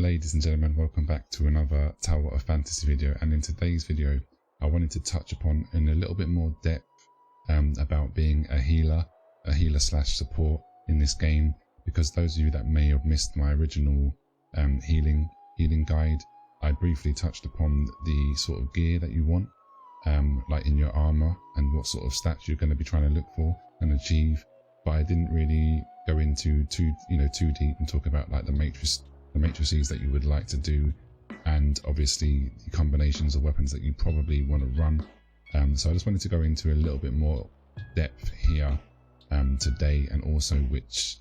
Ladies and gentlemen, welcome back to another Tower of Fantasy video, and in today's video I wanted to touch upon in a little bit more depth about being a healer slash support in this game, because those of you that may have missed my original healing guide, I briefly touched upon the sort of gear that you want, like in your armor, and what sort of stats you're going to be trying to look for and achieve, but I didn't really go into too deep and talk about like the matrices that you would like to do, and obviously the combinations of weapons that you probably want to run. So I just wanted to go into a little bit more depth here today, and also which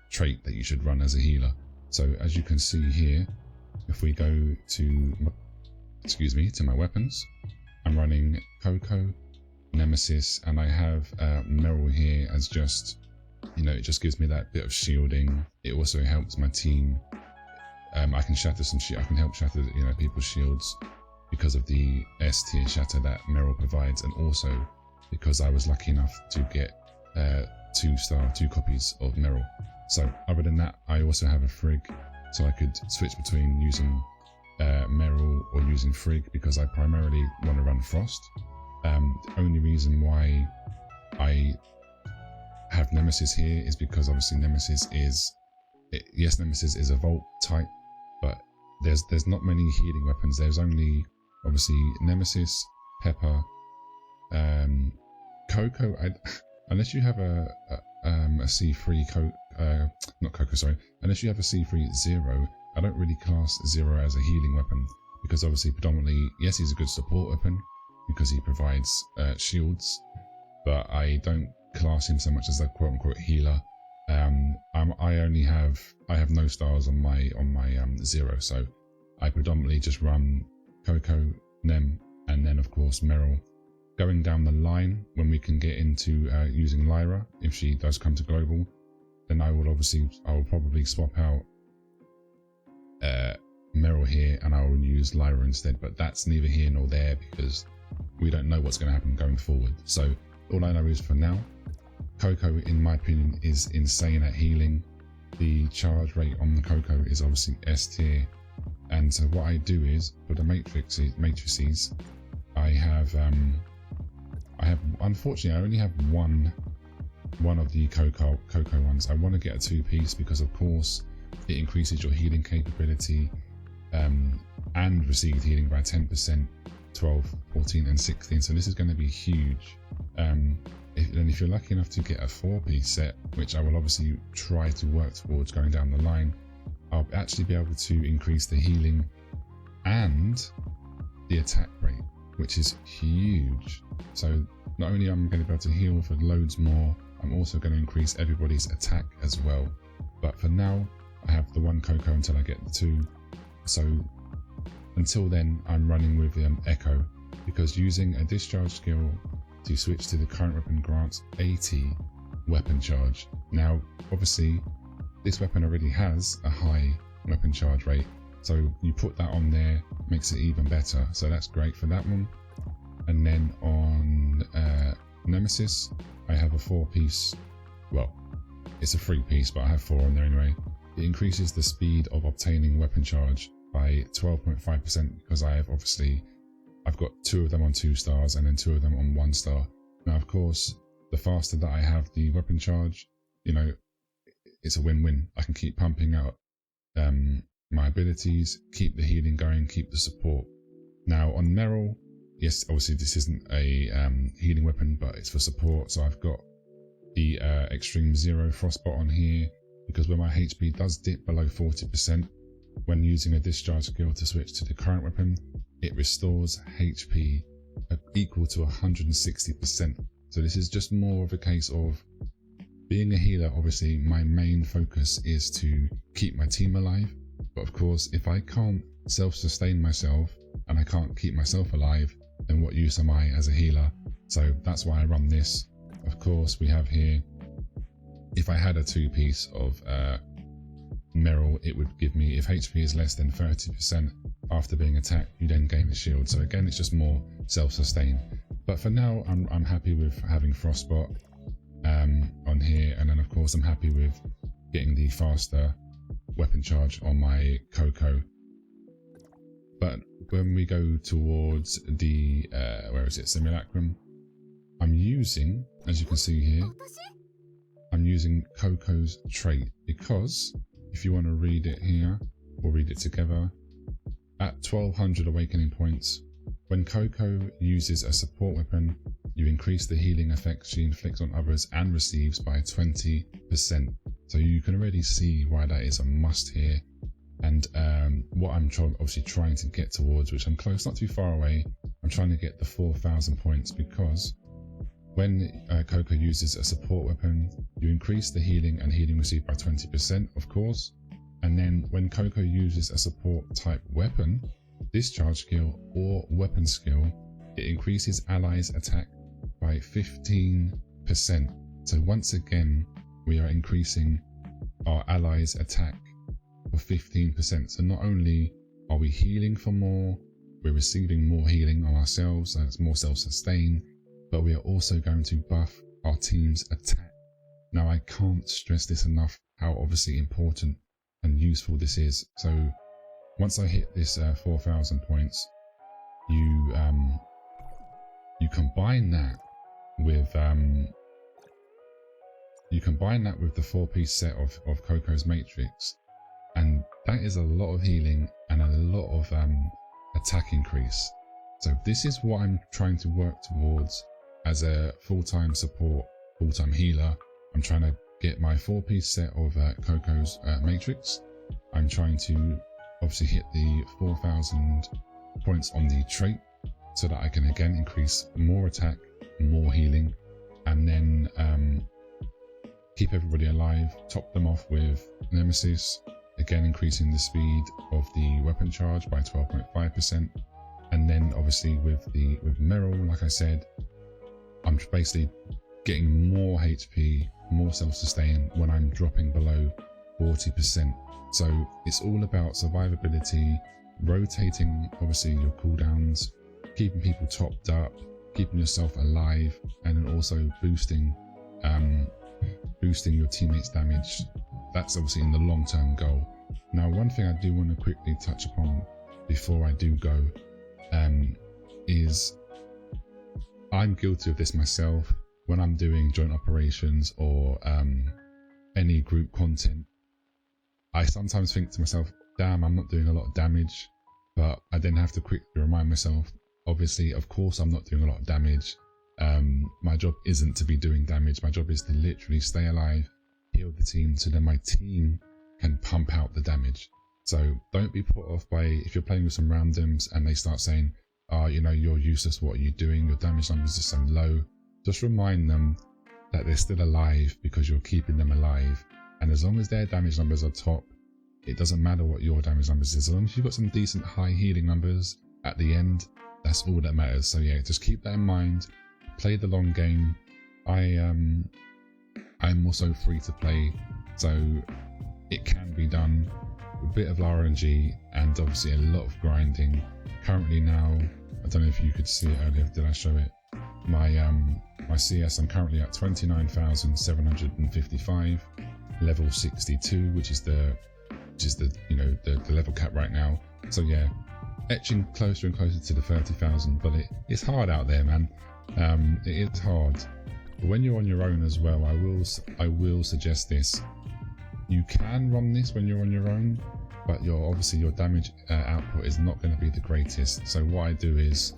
trait that you should run as a healer. So as you can see here, if we go to my weapons, I'm running Coco, Nemesis, and I have Meryl here as just, it just gives me that bit of shielding. It also helps my team. I can shatter some shit. I can help shatter, people's shields because of the S tier shatter that Meryl provides, and also because I was lucky enough to get 2 copies of Meryl. So other than that, I also have a Frigg, so I could switch between using Meryl or using Frigg, because I primarily want to run Frost. The only reason why I have Nemesis here is because obviously Nemesis is a Vault type, but there's not many healing weapons. There's only obviously Nemesis, Pepper, Coco. Unless you have a C3 unless you have a C3 Zero, I don't really class Zero as a healing weapon, because obviously predominantly, yes, he's a good support weapon because he provides shields, but I don't class him so much as a quote-unquote healer. I have no stars on my Zero, so I predominantly just run Coco, Nem, and then of course Meryl. Going down the line, when we can get into using Lyra, if she does come to global, then I will probably swap out Meryl here, and I will use Lyra instead. But that's neither here nor there, because we don't know what's going to happen going forward. So all I know is, for now, Coco, in my opinion, is insane at healing. The charge rate on the Coco is obviously S tier, and so what I do is, for the matrices, I have unfortunately I only have one of the Coco ones. I want to get a 2-piece because of course it increases your healing capability and received healing by 10%, 12, 14 and 16, so this is going to be huge. If you're lucky enough to get a 4-piece set, which I will obviously try to work towards going down the line, I'll actually be able to increase the healing and the attack rate, which is huge. So not only am I going to be able to heal for loads more, I'm also going to increase everybody's attack as well. But for now, I have the 1 Coco until I get the 2. So until then, I'm running with Echo, because using a discharge skill to switch to the current weapon grants 80 weapon charge. Now obviously this weapon already has a high weapon charge rate, so you put that on there, makes it even better. So that's great for that one. And then on Nemesis, I have a 4-piece, well, it's a 3-piece, but I have 4 on there anyway. It increases the speed of obtaining weapon charge by 12.5%, because I've got 2 of them on 2 stars and then 2 of them on 1 star. Now of course, the faster that I have the weapon charge, it's a win-win. I can keep pumping out my abilities, keep the healing going, keep the support. Now on Meryl, yes, obviously this isn't a healing weapon, but it's for support. So I've got the Extreme Zero Frostbot on here, because when my HP does dip below 40%, when using a discharge skill to switch to the current weapon, it restores HP equal to 160%. So this is just more of a case of being a healer. Obviously my main focus is to keep my team alive, but of course if I can't self-sustain myself and I can't keep myself alive, then what use am I as a healer? So that's why I run this. Of course we have here, if I had a 2-piece of Meryl, it would give me, if HP is less than 30% after being attacked, you then gain a shield. So again, it's just more self-sustain. But for now, I'm happy with having Frostbot on here, and then of course I'm happy with getting the faster weapon charge on my Coco. But when we go towards the where is it, simulacrum, I'm using, as you can see here, I'm using Coco's trait, because if you want to read it here, we'll read it together. At 1200 awakening points, when Coco uses a support weapon, you increase the healing effect she inflicts on others and receives by 20%. So you can already see why that is a must here. And what I'm obviously trying to get towards, which I'm close, not too far away, I'm trying to get the 4,000 points, because when Coco uses a support weapon, you increase the healing and healing received by 20%, of course. And then when Coco uses a support type weapon, discharge skill or weapon skill, it increases allies' attack by 15%. So once again, we are increasing our allies' attack for 15%. So not only are we healing for more, we're receiving more healing on ourselves, so it's more self-sustain, but we are also going to buff our team's attack. Now, I can't stress this enough, how obviously important and useful this is. So once I hit this 4,000 points, you combine that with the 4-piece set of Coco's Matrix, and that is a lot of healing and a lot of attack increase. So this is what I'm trying to work towards as a full-time support, full-time healer. I'm trying to get my 4-piece set of Coco's Matrix. I'm trying to obviously hit the 4,000 points on the trait, so that I can again increase more attack, more healing, and then keep everybody alive, top them off with Nemesis, again increasing the speed of the weapon charge by 12.5%. And then obviously with Meryl, like I said, I'm basically getting more HP, more self-sustain when I'm dropping below 40%. So it's all about survivability, rotating obviously your cooldowns, keeping people topped up, keeping yourself alive, and then also boosting your teammates' damage. That's obviously in the long-term goal. Now, one thing I do want to quickly touch upon before I do go is I'm guilty of this myself when I'm doing joint operations or any group content. I sometimes think to myself, damn, I'm not doing a lot of damage, but I then have to quickly remind myself, obviously, of course I'm not doing a lot of damage. My job isn't to be doing damage. My job is to literally stay alive, heal the team, so then my team can pump out the damage. So don't be put off by, if you're playing with some randoms and they start saying, you're useless, what are you doing? Your damage numbers are so low. Just remind them that they're still alive because you're keeping them alive. And as long as their damage numbers are top, it doesn't matter what your damage numbers is. As long as you've got some decent high healing numbers at the end, that's all that matters. So yeah, just keep that in mind. Play the long game. I'm also free to play, so it can be done. A bit of RNG and obviously a lot of grinding. Currently now, I don't know if you could see it earlier. Did I show it? My CS, I'm currently at 29,755, level 62, which is the level cap right now. So yeah, etching closer and closer to the 30,000, but it's hard out there, man. It is hard. But when you're on your own as well, I will suggest this. You can run this when you're on your own, but obviously your damage output is not going to be the greatest. So what I do is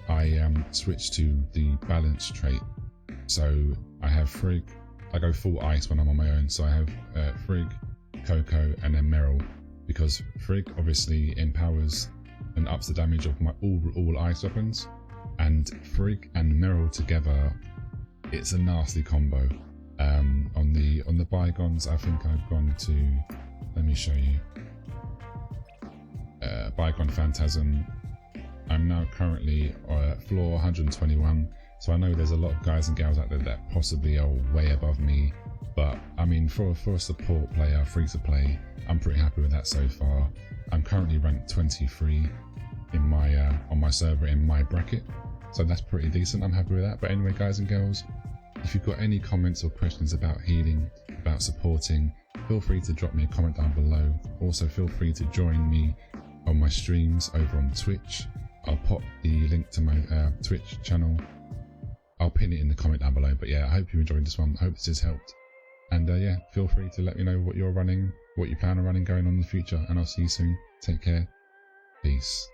I switch to the balance trait. So I have Frigg. I go full ice when I'm on my own. So I have Frigg, Coco, and then Meryl, because Frigg obviously empowers and ups the damage of my all ice weapons, and Frigg and Meryl together, it's a nasty combo. On the bygones, I think I've gone to, let me show you, bygone Phantasm. I'm now currently floor 121, so I know there's a lot of guys and gals out there that possibly are way above me, but I mean, for a support player, free to play, I'm pretty happy with that so far. I'm currently ranked 23 in my on my server in my bracket, so that's pretty decent. I'm happy with that. But anyway, guys and girls, If you've got any comments or questions about healing, about supporting, feel free to drop me a comment down below. Also feel free to join me on my streams over on Twitch. I'll pop the link to my Twitch channel. I'll pin it in the comment down below. But yeah, I hope you enjoyed this one. I hope this has helped. And yeah, feel free to let me know what you're running, what you plan on running going on in the future. And I'll see you soon. Take care. Peace.